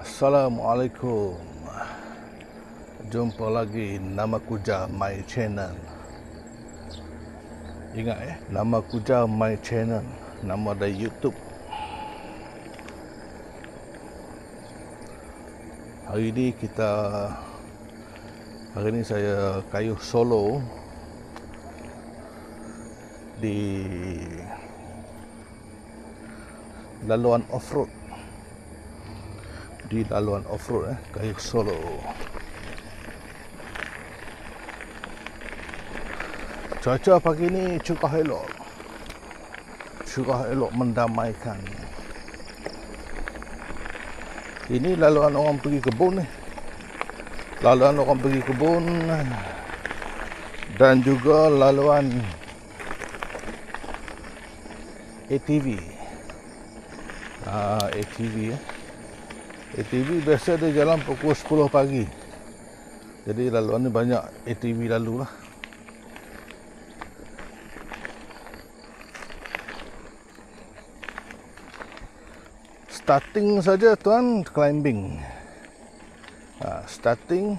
Assalamualaikum. Jumpa lagi Nama Kuja My Channel. Ingat Nama Kuja My Channel, nama dari YouTube. Hari ni saya kayuh solo di laluan off-road. Kayuh solo. Cuaca pagi ni cukup elok mendamaikan. Ini laluan orang pergi kebun ni. Dan juga laluan ATV. ATV biasa dia jalan pukul 10 pagi. Jadi laluan ni banyak ATV lalu lah. Starting saja tuan climbing. Starting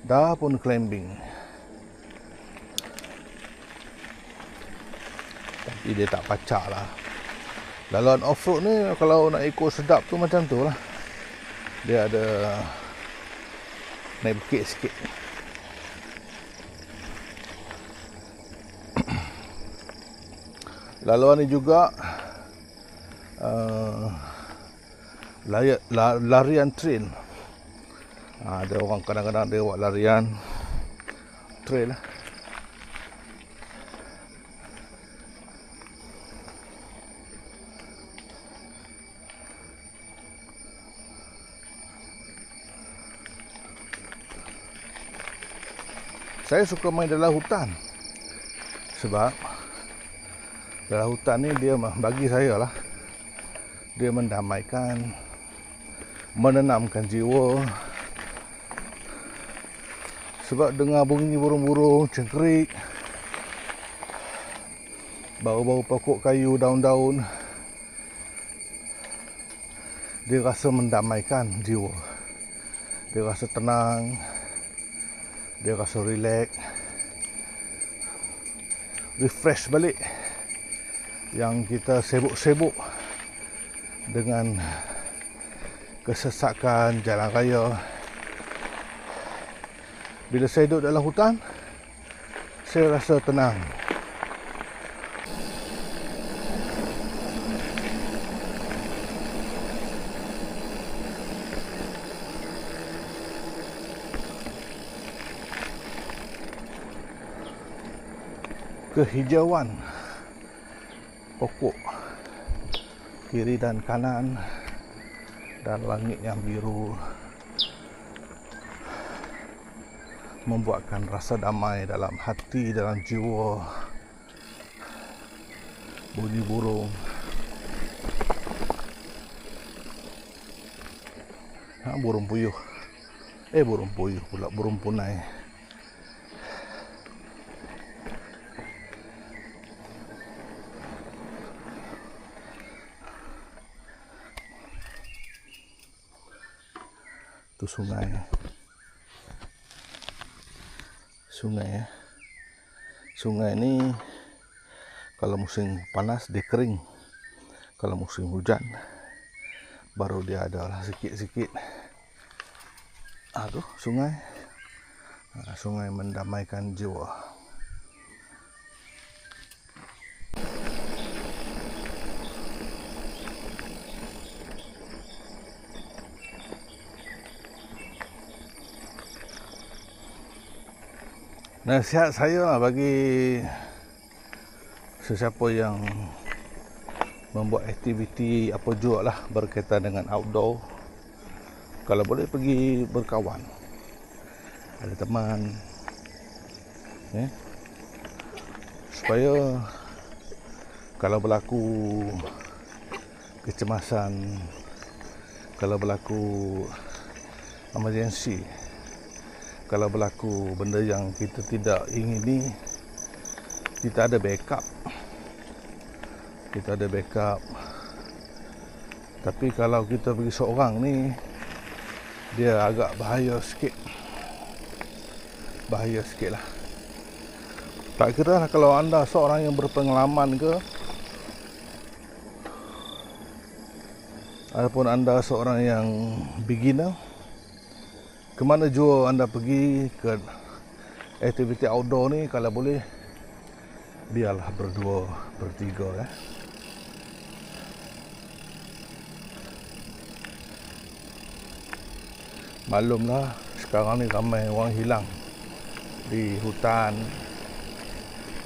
dah pun climbing. Tapi dia tak pacak lah. Laluan off-road ni kalau nak ikut sedap tu macam tu lah. Dia ada naik bukit sikit. Laluan ni juga larian trail. Ada orang kadang-kadang dia buat larian trail lah. Saya suka main dalam hutan. Sebab dalam hutan ni dia bagi saya lah, dia mendamaikan, menenangkan jiwa. Sebab dengar bunyi burung-burung cengkerik, bau-bau pokok kayu, daun-daun, dia rasa mendamaikan jiwa. Dia rasa tenang, dia rasa relax, refresh balik yang kita sibuk-sibuk dengan kesesakan jalan raya. Bila saya duduk dalam hutan, saya rasa tenang. Kehijauan pokok kiri dan kanan, dan langit yang biru membuatkan rasa damai dalam hati, dalam jiwa. Bunyi burung, burung puyuh pula, burung punai. Itu sungai ya. Sungai ni kalau musim panas dia kering. Kalau musim hujan baru dia ada lah sikit-sikit. Tu sungai. Sungai mendamaikan jiwa. Nasihat saya bagi sesiapa yang membuat aktiviti apa jua lah berkaitan dengan outdoor, kalau boleh pergi berkawan, ada teman, supaya kalau berlaku kecemasan, kalau berlaku emergency, kalau berlaku benda yang kita tidak ingini, kita ada backup. Tapi kalau kita pergi seorang ni, dia agak bahaya sikit. Bahaya sikit lah. Tak kira lah kalau anda seorang yang berpengalaman ke, ataupun anda seorang yang beginner, kemana jua anda pergi ke aktiviti outdoor ni, kalau boleh biarlah berdua, bertiga Maklumlah sekarang ni ramai orang hilang di hutan.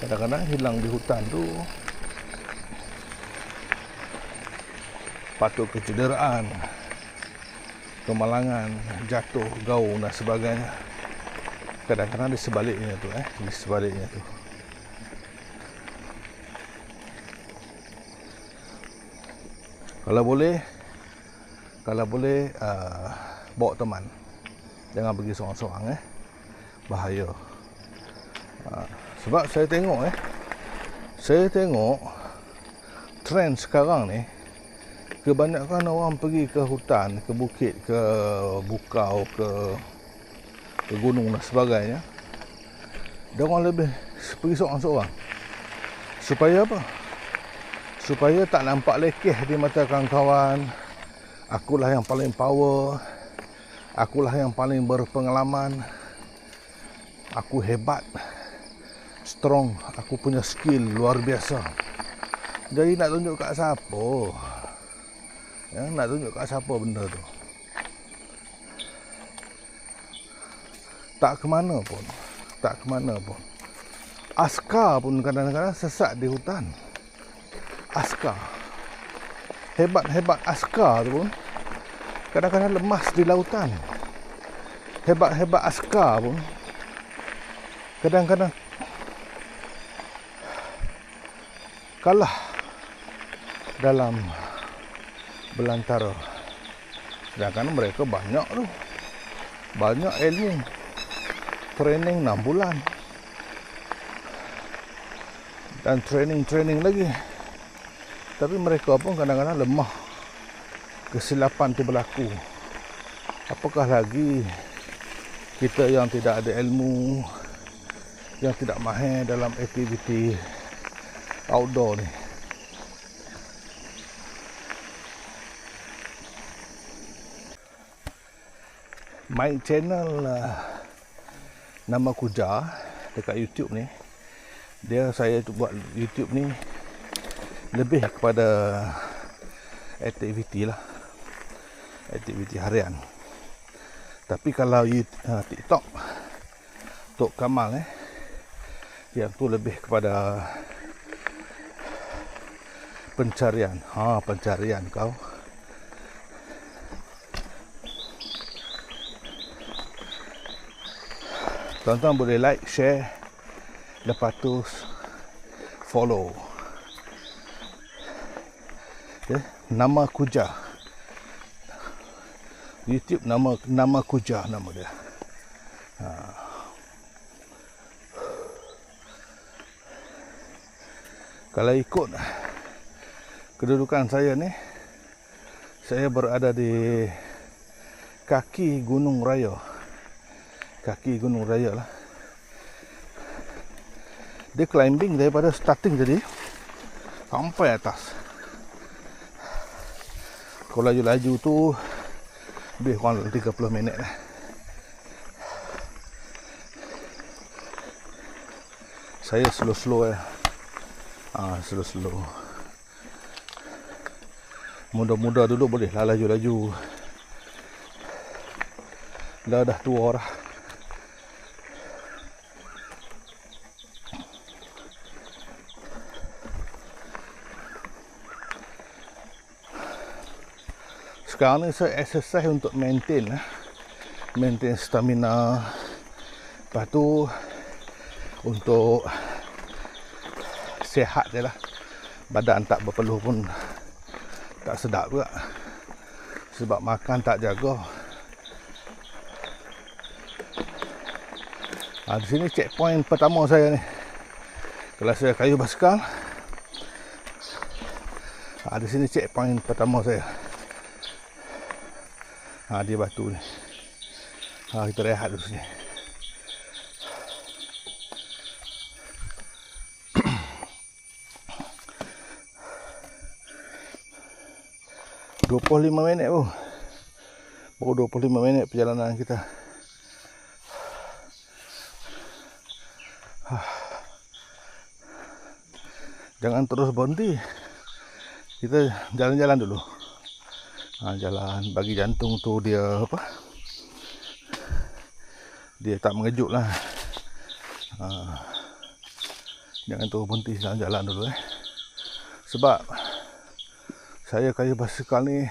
Kadang-kadang hilang di hutan tu patut kecederaan, kemalangan, jatuh, gaung dan sebagainya. Kadang-kadang di sebaliknya tu di sebaliknya tu. Kalau boleh bawa teman. Jangan pergi seorang-seorang bahaya. Sebab saya tengok trend sekarang ni, kebanyakan orang pergi ke hutan, ke bukit, ke bukau, ke gunung dan sebagainya. Dia orang lebih pergi seorang-seorang. Supaya apa? Supaya tak nampak lekeh di mata kawan-kawan. Akulah yang paling power. Akulah yang paling berpengalaman. Aku hebat, strong, aku punya skill luar biasa. Jadi nak tunjuk kat siapa? Nak tunjuk kat siapa benda tu? Tak ke mana pun. Askar pun kadang-kadang sesat di hutan. Askar. Hebat-hebat askar tu pun kadang-kadang lemas di lautan. Hebat-hebat askar pun kadang-kadang kalah dalam belantara. Sedangkan mereka banyak ilmu, training 6 bulan dan training lagi. Tapi mereka pun kadang-kadang lemah. Kesilapan tu berlaku. Apakah lagi kita yang tidak ada ilmu, yang tidak mahir dalam aktiviti outdoor ni. My channel nama Kuja dekat YouTube ni, saya buat YouTube ni lebih kepada aktiviti lah, aktiviti harian. Tapi kalau TikTok, Tok Kamal yang tu lebih kepada pencarian. Pencarian kau. Tuan-tuan boleh like, share, lepas tu follow. Okay. Nama Kuja. YouTube nama Kuja nama dia. Kalau ikut kedudukan saya ni, saya berada di kaki Gunung Raya. Kaki Gunung Raya lah. Dia climbing daripada starting tadi sampai atas. Kalau laju-laju tu lebih kurang 30 minit lah. Saya slow-slow slow-slow. Muda-muda dulu boleh lah laju-laju. Dah tua dah. Sekarang ni saya exercise untuk maintain stamina. Lepas tu untuk sihat je lah. Badan tak berpeluh pun tak sedap juga, sebab makan tak jaga. Di sini checkpoint pertama saya ni. Kelas saya kayu basikal. Di sini checkpoint pertama saya. Dia batu ni. Kita rehat dulu sini. ...25 minit pun. Baru 25 minit perjalanan kita. Jangan terus berhenti. Kita jalan-jalan dulu. Jalan bagi jantung tu dia apa? Dia tak mengejut lah. Jangan terus berhenti, jalan-jalan dulu Sebab saya kaya basikal ni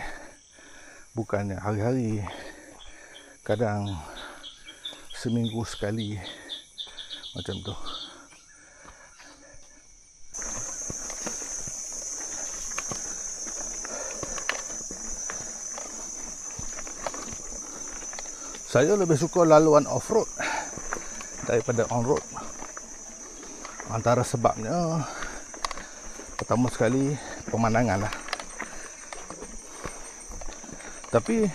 bukannya hari-hari, kadang seminggu sekali macam tu. Saya lebih suka laluan off-road daripada on-road. Antara sebabnya, pertama sekali pemandangan lah. Tapi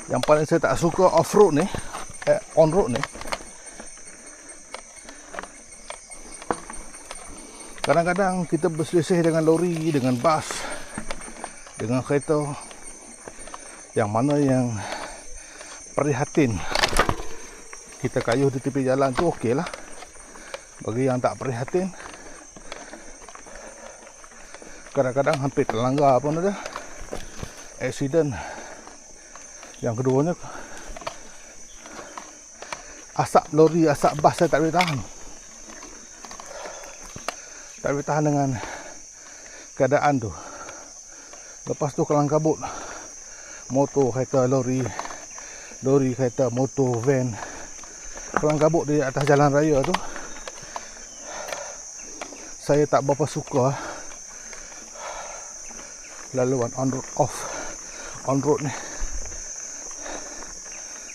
yang paling saya tak suka off-road ni, on-road ni, kadang-kadang kita berselisih dengan lori, dengan bas, dengan kereta, yang mana yang prihatin kita kayuh di tepi jalan tu okey lah. Bagi yang tak prihatin, kadang-kadang hampir terlanggar pun ada aksiden. Yang keduanya, asap lori, asap bas saya tak boleh tahan. Tak boleh tahan dengan keadaan tu. Lepas tu kelang kabut motor, kereta, lori, kereta, motor, van, kelang kabut di atas jalan raya tu. Saya tak berapa suka laluan on-road ni.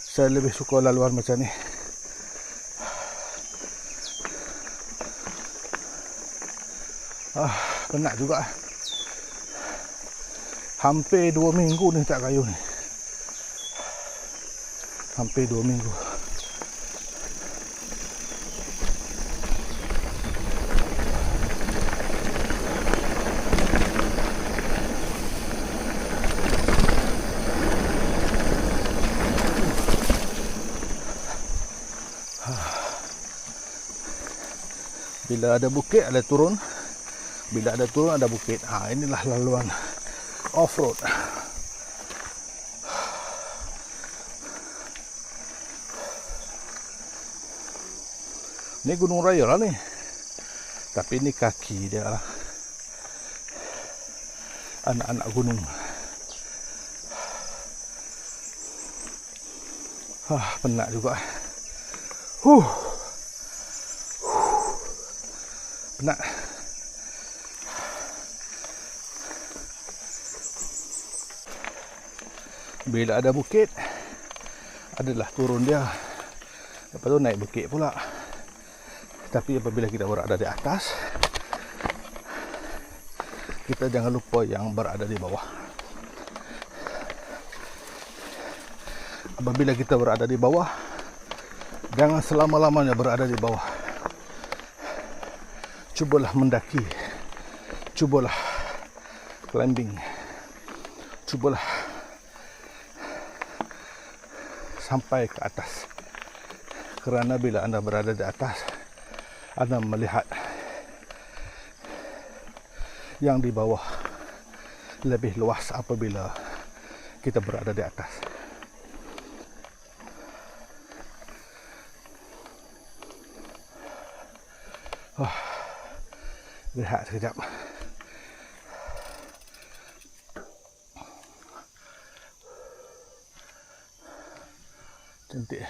Saya lebih suka laluan macam ni. Penat juga. Hampir 2 minggu ni tak kayuh ni. Hampir 2 minggu. Bila ada bukit ada turun. Bila ada turun ada bukit. Inilah laluan off-road. Ni gunung raya lah ni. Tapi ni kaki dia lah. Anak-anak gunung. Penat juga. Penat. Bila ada bukit, adalah turun dia. Lepas tu naik bukit pula. Tapi apabila kita berada di atas, kita jangan lupa yang berada di bawah. Apabila kita berada di bawah, jangan selama-lamanya berada di bawah. Cubalah mendaki, cubalah climbing, cubalah sampai ke atas. Kerana bila anda berada di atas, anda melihat yang di bawah lebih luas apabila kita berada di atas. Rehat sekejap. Cantik.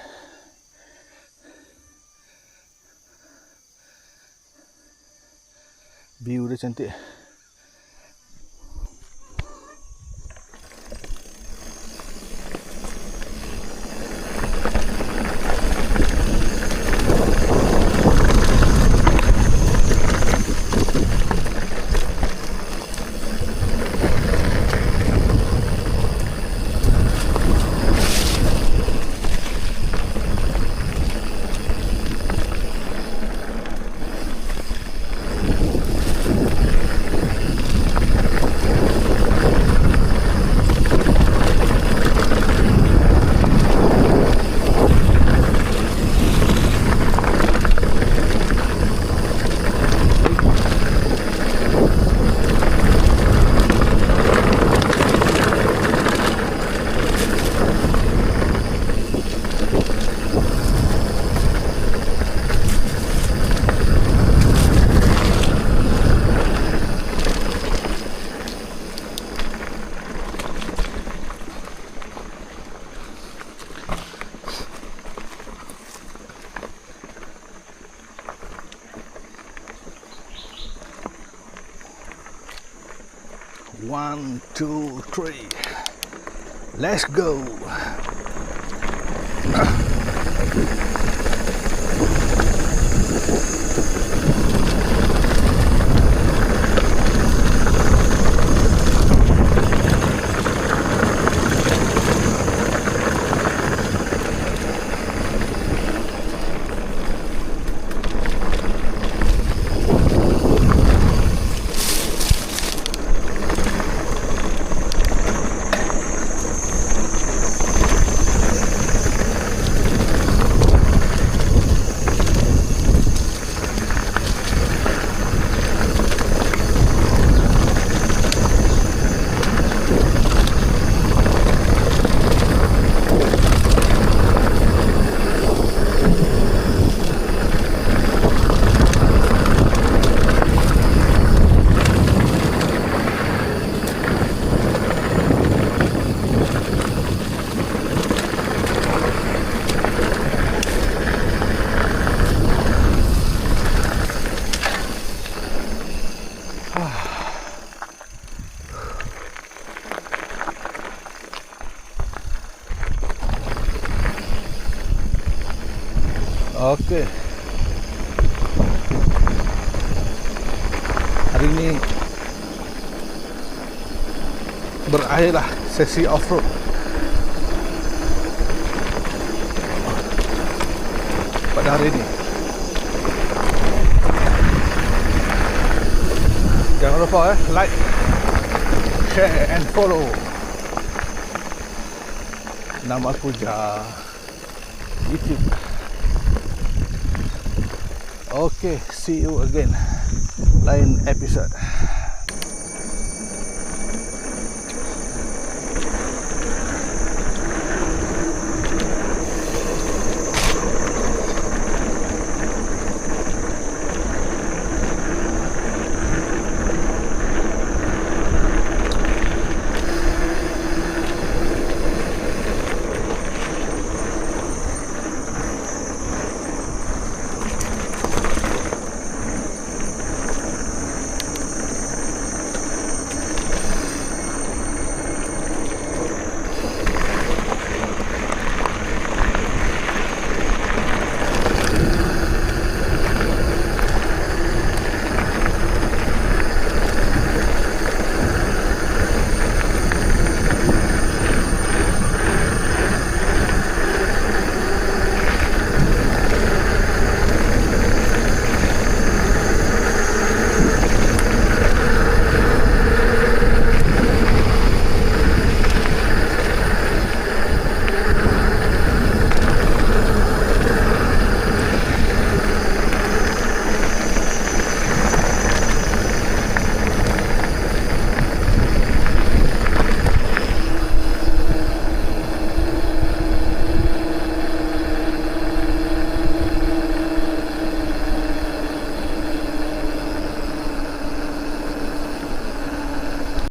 View dia cantik. 1, 2, 3. Let's go. Okey. Hari ini berakhirlah sesi off-road. Pada hari ini. Jangan lupa like, share and follow. Nama aku Jah YouTube. Okay, see you again lain episode.